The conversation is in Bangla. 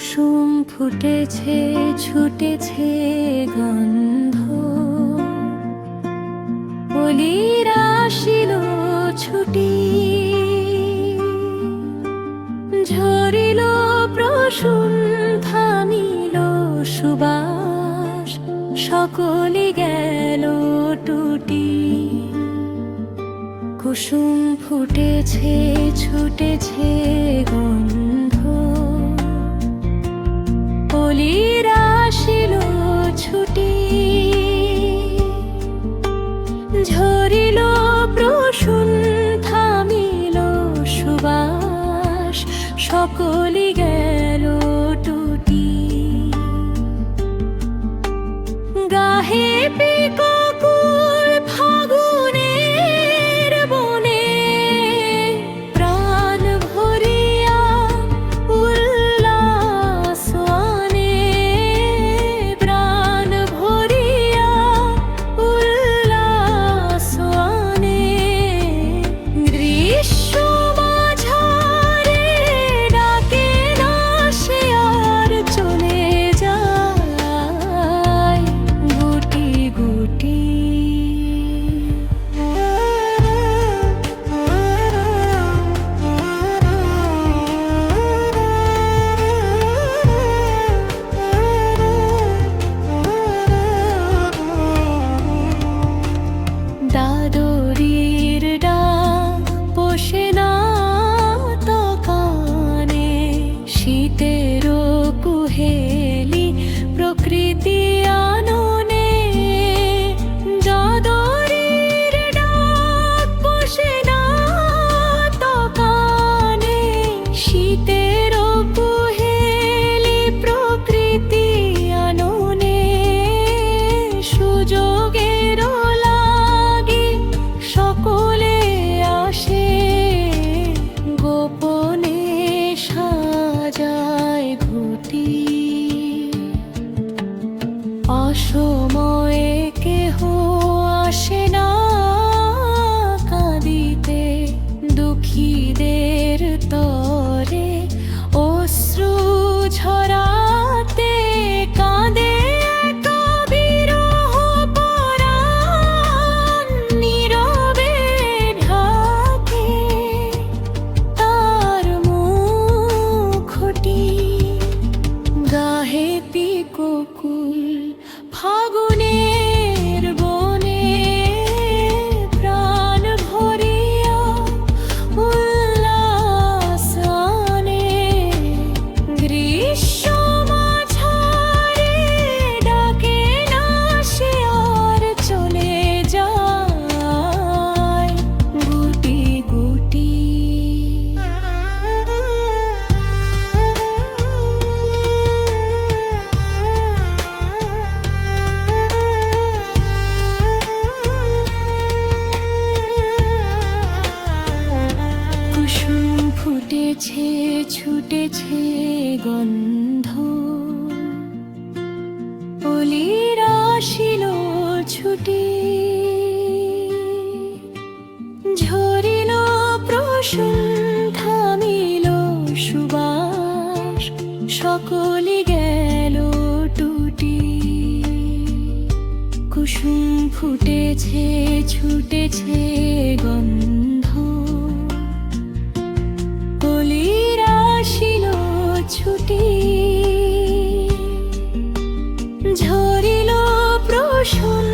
কুসুম ফুটেছে, ছুটেছে গন্ধ, কলিরা আসিল ছুটি, ঝরিল প্রসূন, থামিল সুবাস, সকলি গেল টুটি। কুসুম ফুটেছে, ছুটেছে গন্ধ, কলিরা আসিল ছুটি, ঝরিল প্রসূন, থামিল সুবাস, সকলি গেল টুটি। গাহে পিককুল ফাগুনের বনে, প্রাণ ভরিয়া উল্লাস আনে, প্রাণ ভরিয়া উল্লাস আনে। গ্রীষ্ম মাঝারে ডাকে না সে আর চলে যায় গুটি গুটি। দাদরির ডাক পোষে না তো কানে, শীতের কুহেলি প্রকৃতি আননে। দাদরির ডাক পোষে না তো কানে, শীতের কুহেলি প্রকৃতি আননে। সুযোগের লাগি সকলে আসে, গোপনে সাজায় ঘুটি। অসময়ে কেহ আসে না কাঁদিতে, দুঃখীদের তরে অশ্রু ঝরাতে। কাঁদে একা বিরহ পরাণ, নীরবে ঢাকে তার মুখটি। গাহে পিককুল ফাগুনের বনে, প্রাণ ভরিয়া উল্লাস আনে। গ্রীষ্ম মাঝারে ডাকে না সে আর চলে যায় গুটি গুটি। কুসুম ফুটেছে, ছুটেছে গন্ধ, কলিরা আসিল ছুটি, ঝরিল প্রসূন, থামিল সুবাস, সকলি গেল টুটি। কুসুম ফুটেছে, ছুটেছে গন্ধ, কলিরা আসিল ছুটি, ঝরিল প্রসূন,